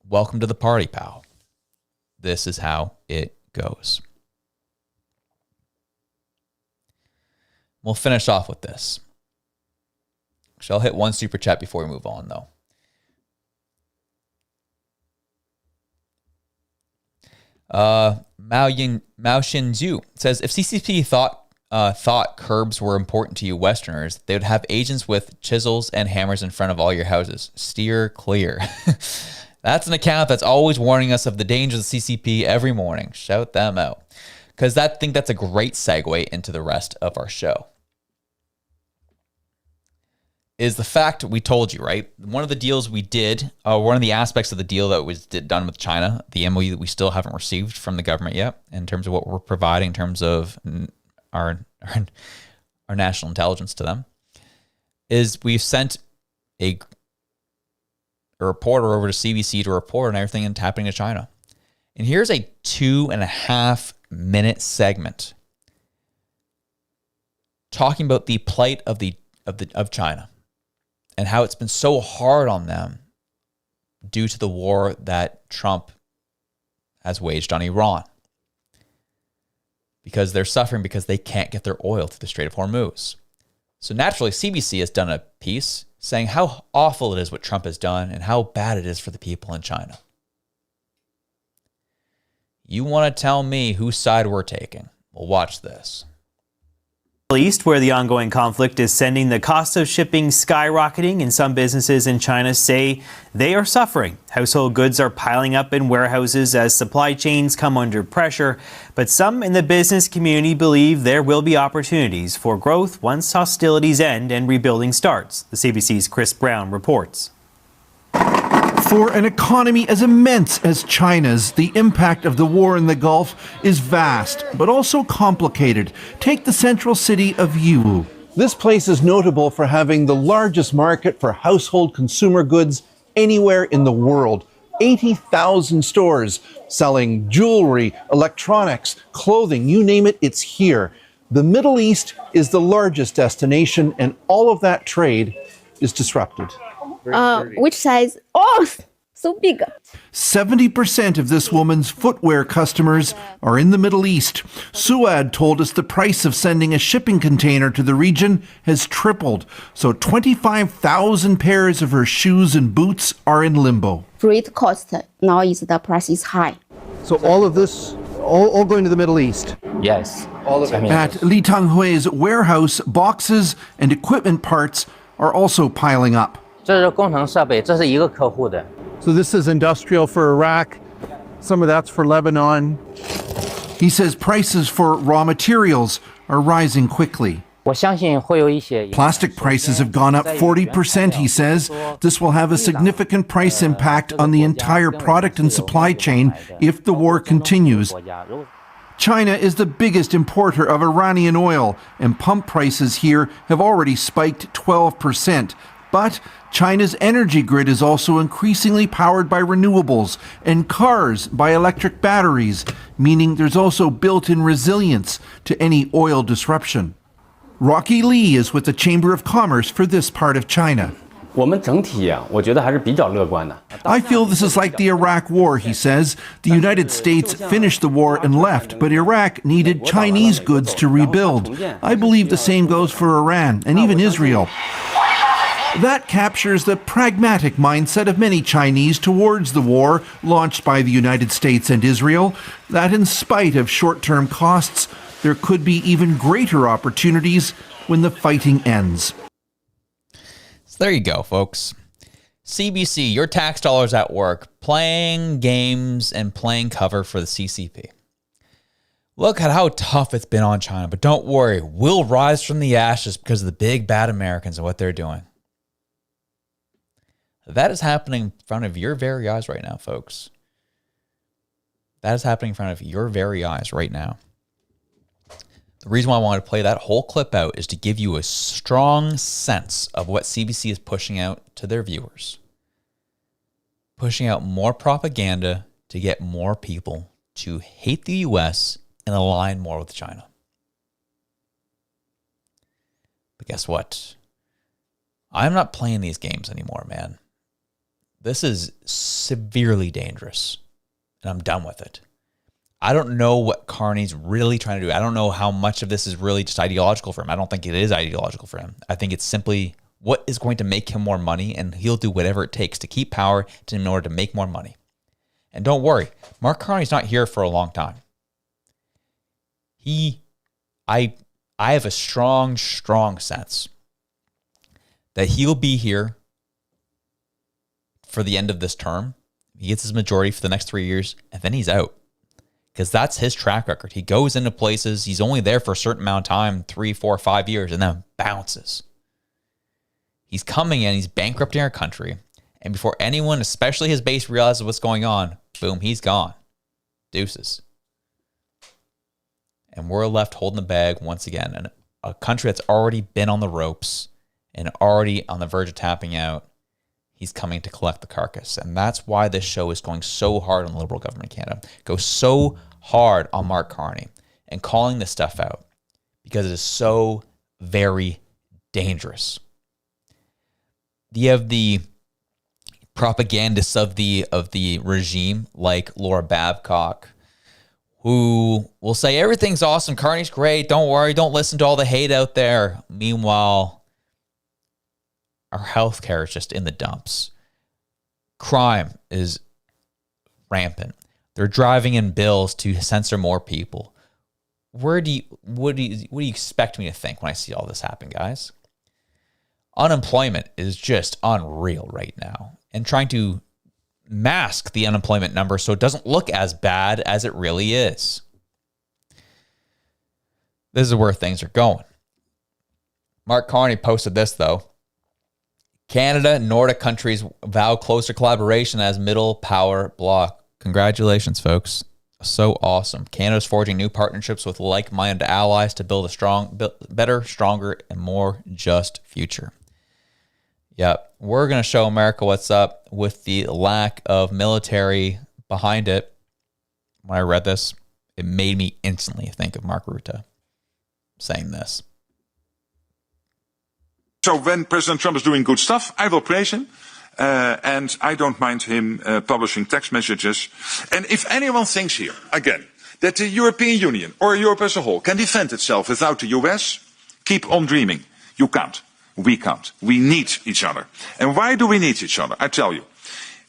Welcome to the party, pal. This is how it goes. We'll finish off with this. I'll hit one super chat before we move on, though. Mao Xinzhu says, if CCP thought curbs were important to you Westerners, they would have agents with chisels and hammers in front of all your houses. Steer clear. That's an account that's always warning us of the dangers of the CCP every morning. Shout them out. Because I think that's a great segue into the rest of our show. Is the fact we told you, right? One of the deals we did, one of the aspects of the deal that was done with China, the MOU that we still haven't received from the government yet, in terms of what we're providing in terms of our national intelligence to them, is we've sent a reporter over to CBC to report on everything that's happening to China. And here's a 2.5 minute segment talking about the plight of China and how it's been so hard on them due to the war that Trump has waged on Iran. Because they're suffering because they can't get their oil through the Strait of Hormuz. So naturally, CBC has done a piece saying how awful it is what Trump has done and how bad it is for the people in China. You want to tell me whose side we're taking? Well, watch this. East, where the ongoing conflict is sending the cost of shipping skyrocketing, and some businesses in China say they are suffering. Household goods are piling up in warehouses as supply chains come under pressure, but some in the business community believe there will be opportunities for growth once hostilities end and rebuilding starts. The CBC's Chris Brown reports. For an economy as immense as China's, the impact of the war in the Gulf is vast, but also complicated. Take the central city of Yiwu. This place is notable for having the largest market for household consumer goods anywhere in the world. 80,000 stores selling jewelry, electronics, clothing, you name it, it's here. The Middle East is the largest destination, and all of that trade is disrupted. Which size? Oh, so big. 70% of this woman's footwear customers are in the Middle East. Suad told us the price of sending a shipping container to the region has tripled. So 25,000 pairs of her shoes and boots are in limbo. Freight cost now is the price is high. So all of this, all going to the Middle East? Yes. All of it. At Li Tanghui's warehouse, boxes and equipment parts are also piling up. 这是工程设备，这是一个客户的。 So this is industrial for Iraq. Some of that's for Lebanon. He says prices for raw materials are rising quickly. 我相信会有一些 Plastic prices have gone up 40%, he says. This will have a significant price impact on the entire product and supply chain if the war continues. China is the biggest importer of Iranian oil, and pump prices here have already spiked 12%. But China's energy grid is also increasingly powered by renewables and cars by electric batteries, meaning there's also built-in resilience to any oil disruption. Rocky Lee is with the Chamber of Commerce for this part of China. 我们整体我觉得还是比较乐观的。 I feel this is like the Iraq War, he says. The United States finished the war and left, but Iraq needed Chinese goods to rebuild. I believe the same goes for Iran and even Israel. That captures the pragmatic mindset of many Chinese towards the war launched by the United States and Israel, that in spite of short-term costs, there could be even greater opportunities when the fighting ends. So there you go, folks. CBC, your tax dollars at work, playing games and playing cover for the CCP. Look at how tough it's been on China, but don't worry, we'll rise from the ashes because of the big bad Americans and what they're doing. That is happening in front of your very eyes right now, folks. That is happening in front of your very eyes right now. The reason why I wanted to play that whole clip out is to give you a strong sense of what CBC is pushing out to their viewers. Pushing out more propaganda to get more people to hate the US and align more with China. But guess what? I'm not playing these games anymore, man. This is severely dangerous, and I'm done with it. I don't know what Carney's really trying to do. I don't know how much of this is really just ideological for him. I don't think it is ideological for him. I think it's simply what is going to make him more money, and he'll do whatever it takes to keep power in order to make more money. And don't worry, Mark Carney's not here for a long time. I have a strong sense that he'll be here for the end of this term. He gets his majority for the next 3 years, and then he's out. Because that's his track record. He goes into places, he's only there for a certain amount of time, 3, 4, 5 years, and then bounces. He's coming in, he's bankrupting our country, and before anyone, especially his base, realizes what's going on, boom, he's gone. Deuces. And we're left holding the bag once again. And a country that's already been on the ropes and already on the verge of tapping out, he's coming to collect the carcass. And that's why this show is going so hard on the Liberal government in Canada. Go so hard on Mark Carney and calling this stuff out because it is so very dangerous. You have the propagandists of the regime like Laura Babcock, who will say everything's awesome, Carney's great, don't worry, don't listen to all the hate out there. Meanwhile, our healthcare is just in the dumps. Crime is rampant. They're driving in bills to censor more people. What do you expect me to think when I see all this happen, guys? Unemployment is just unreal right now. And trying to mask the unemployment number so it doesn't look as bad as it really is. This is where things are going. Mark Carney posted this, though. Canada and Nordic countries vow closer collaboration as middle power bloc. Congratulations, folks. So awesome. Canada's forging new partnerships with like-minded allies to build a better, stronger, and more just future. Yep, we're going to show America what's up with the lack of military behind it. When I read this, it made me instantly think of Mark Rutte saying this. So when President Trump is doing good stuff, I will praise him. and I don't mind him publishing text messages. And if anyone thinks here, again, that the European Union or Europe as a whole can defend itself without the US, keep on dreaming. You can't. We can't. We need each other. And why do we need each other? I tell you.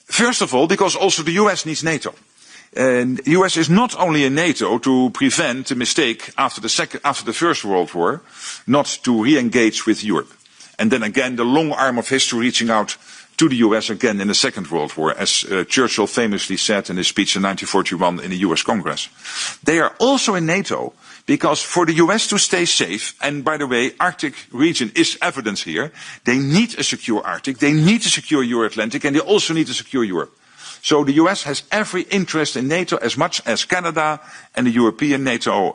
First of all, because also the US needs NATO. And the US is not only in NATO to prevent the mistake after the First World War, not to re-engage with Europe. And then again, the long arm of history reaching out to the US again in the Second World War, as Churchill famously said in his speech in 1941 in the US Congress. They are also in NATO because for the US to stay safe, and by the way, Arctic region is evidence here, they need a secure Arctic, they need a secure Euro-Atlantic, and they also need a secure Europe. So the US has every interest in NATO as much as Canada and the European NATO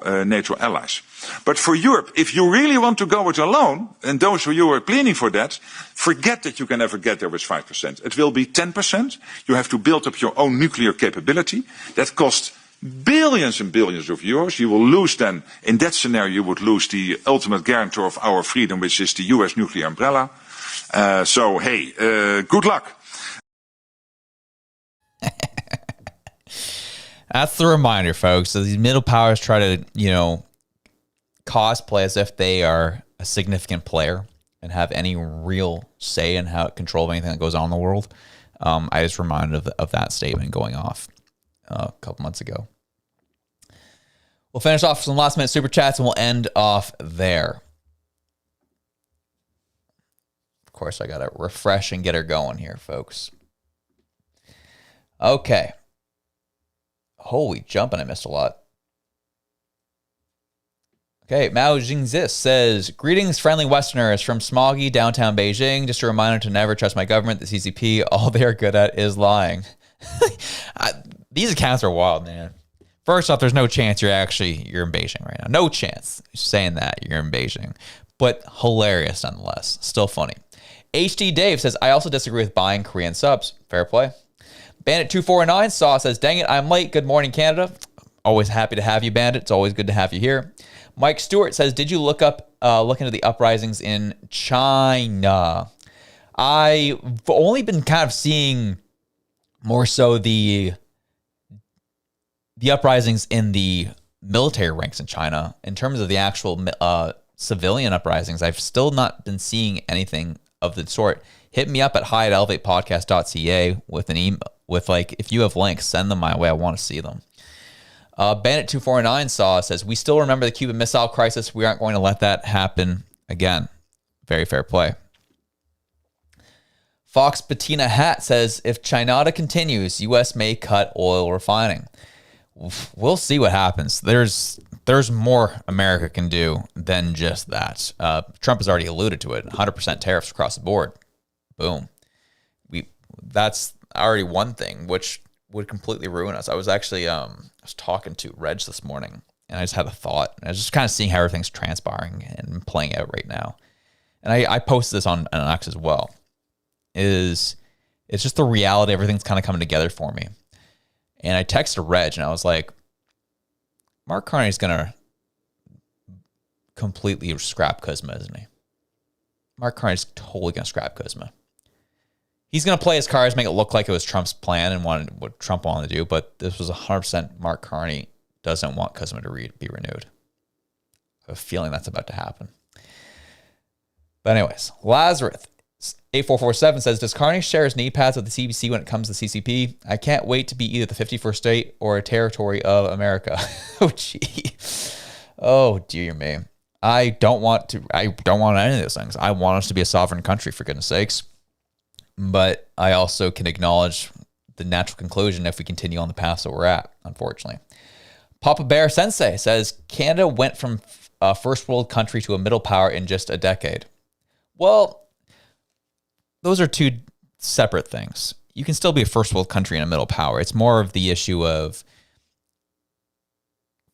allies. But for Europe, if you really want to go it alone, and those of you who are planning for that, forget that you can ever get there with 5%. It will be 10%. You have to build up your own nuclear capability. That costs billions and billions of euros. You will lose then, in that scenario, you would lose the ultimate guarantor of our freedom, which is the US nuclear umbrella. So, hey, good luck. That's the reminder, folks. So these middle powers try to, cosplay as if they are a significant player and have any real say in how control of anything that goes on in the world. I was reminded of that statement going off a couple months ago. We'll finish off with some last minute super chats and we'll end off there. Of course, I got to refresh and get her going here, folks. Okay. Holy jumping, I missed a lot. Okay, Mao Jingzis says, greetings, friendly Westerners from smoggy downtown Beijing. Just a reminder to never trust my government, the CCP. All they're good at is lying. These accounts are wild, man. First off, there's no chance you're in Beijing right now. No chance saying that you're in Beijing. But hilarious nonetheless. Still funny. HD Dave says, I also disagree with buying Korean subs. Fair play. Bandit249 says, dang it, I'm late. Good morning, Canada. Always happy to have you, Bandit. It's always good to have you here. Mike Stewart says, did you look into the uprisings in China? I've only been kind of seeing more so the uprisings in the military ranks in China. In terms of the actual civilian uprisings, I've still not been seeing anything of the sort. Hit me up at hi@elevatepodcast.ca with an email, with if you have links, send them my way. I want to see them. Bandit249 says, we still remember the Cuban Missile Crisis. We aren't going to let that happen again. Very fair play. Fox Patina Hat says, if China continues, U.S. may cut oil refining. We'll see what happens. There's more America can do than just that. Trump has already alluded to it. 100% tariffs across the board. Boom. That's already one thing, which would completely ruin us. I was actually I was talking to Reg this morning, and I just had a thought. I was just kind of seeing how everything's transpiring and playing out right now. And I posted this on X as well. It's just the reality. Everything's kind of coming together for me. And I texted Reg, and I was like, Mark Carney's going to completely scrap Kuzma, isn't he? Mark Carney's totally going to scrap Kuzma. He's going to play his cards, make it look like it was Trump's plan and what Trump wanted to do, but this was 100% Mark Carney doesn't want Kuzma to be renewed. I have a feeling that's about to happen. But anyways, Lazarus 8447 says, does Carney share his knee pads with the CBC when it comes to CCP? I can't wait to be either the 51st state or a territory of America. Oh, gee. Oh, dear me. I don't want any of those things. I want us to be a sovereign country, for goodness sakes. But I also can acknowledge the natural conclusion if we continue on the path that we're at, unfortunately. Papa Bear Sensei says, Canada went from a first world country to a middle power in just a decade. Well, those are two separate things. You can still be a first world country and a middle power. It's more of the issue of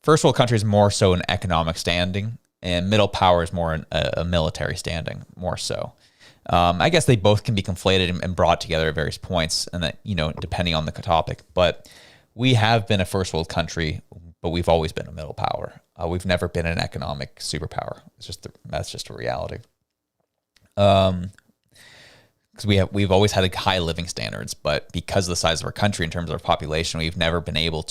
first world country is more so an economic standing, and middle power is more a military standing, more so. I guess they both can be conflated and brought together at various points, and that, depending on the topic. But we have been a first world country, but we've always been a middle power. We've never been an economic superpower. That's just a reality. because we've always had high living standards, but because of the size of our country in terms of our population, we would never be able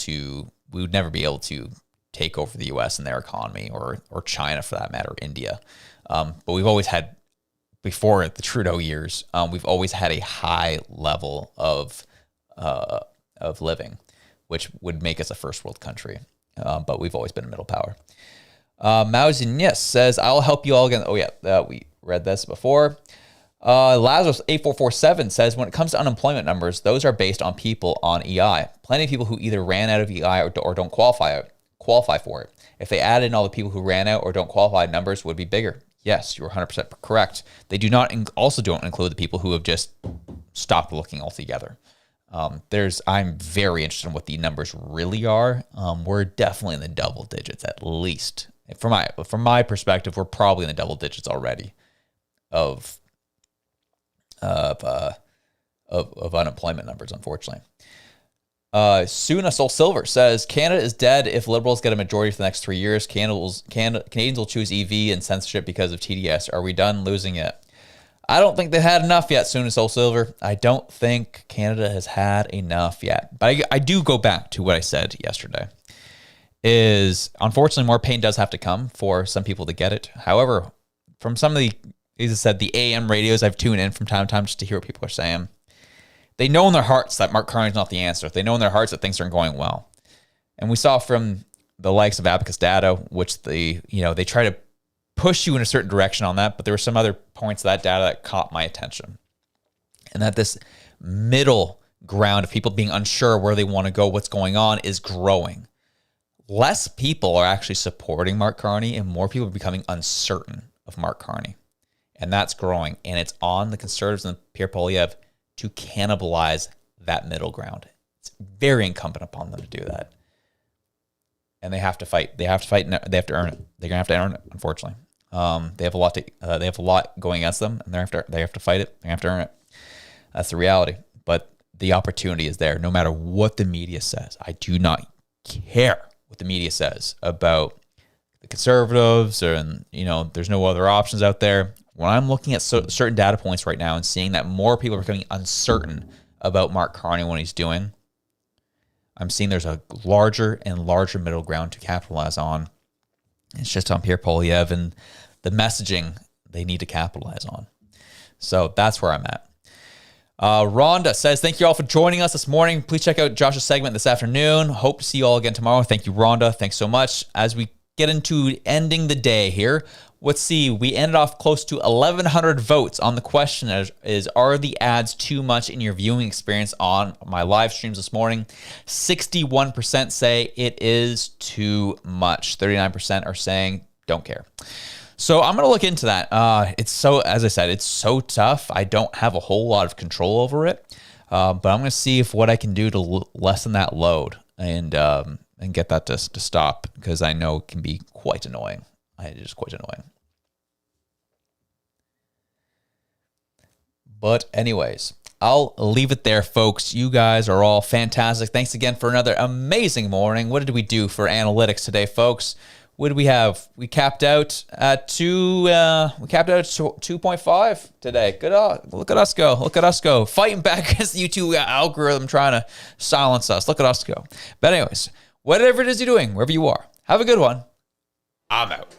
to take over the U.S. and their economy, or China for that matter, India. But we've always had, before the Trudeau years, we've always had a high level of living, which would make us a first world country. But we've always been a middle power. Mauzin says, I'll help you all again. Oh yeah, we read this before. Lazarus 8447 says, when it comes to unemployment numbers, those are based on people on EI. Plenty of people who either ran out of EI or don't qualify for it. If they add in all the people who ran out or don't qualify, numbers would be bigger. Yes, you're 100% correct. They also don't include the people who have just stopped looking altogether. I'm very interested in what the numbers really are. We're definitely in the double digits, at least. From my perspective, we're probably in the double digits already of unemployment numbers, unfortunately. Suna Soul Silver says, Canada is dead if Liberals get a majority for the next 3 years. Canadians will choose EV and censorship because of TDS. Are we done losing it? I don't think they've had enough yet, Suna Soul Silver. I don't think Canada has had enough yet. But I do go back to what I said yesterday. Is unfortunately more pain does have to come for some people to get it. However, from some of the, as I said, the AM radios I've tuned in from time to time just to hear what people are saying, they know in their hearts that Mark Carney's not the answer. They know in their hearts that things aren't going well. And we saw from the likes of Abacus Data, which they try to push you in a certain direction on that, but there were some other points of that data that caught my attention. And that this middle ground of people being unsure where they want to go, what's going on, is growing. Less people are actually supporting Mark Carney, and more people are becoming uncertain of Mark Carney. And that's growing. And it's on the Conservatives and Pierre Poilievre to cannibalize that middle ground. It's very incumbent upon them to do that. And they have to fight. They have to fight. And they have to earn it. They're gonna have to earn it. Unfortunately, they have a lot going against them, and they have to fight it. They have to earn it. That's the reality. But the opportunity is there, no matter what the media says. I do not care what the media says about the Conservatives, and there's no other options out there. When I'm looking at certain data points right now and seeing that more people are becoming uncertain about Mark Carney and what he's doing, I'm seeing there's a larger and larger middle ground to capitalize on. It's just on Pierre Poilievre and the messaging they need to capitalize on. So that's where I'm at. Rhonda says, thank you all for joining us this morning. Please check out Josh's segment this afternoon. Hope to see you all again tomorrow. Thank you, Rhonda. Thanks so much. As we get into ending the day here, let's see, we ended off close to 1,100 votes on the question is are the ads too much in your viewing experience on my live streams this morning? 61% say it is too much. 39% are saying don't care. So I'm going to look into that. As I said, it's so tough. I don't have a whole lot of control over it, but I'm going to see what I can do to lessen that load and get that to stop, because I know it can be quite annoying. It is quite annoying. But anyways, I'll leave it there, folks. You guys are all fantastic. Thanks again for another amazing morning. What did we do for analytics today, folks? What did we have? We capped out at 2.5 today. Good. Look at us go. Look at us go. Fighting back against the YouTube algorithm trying to silence us. Look at us go. But anyways, whatever it is you're doing, wherever you are, have a good one. I'm out.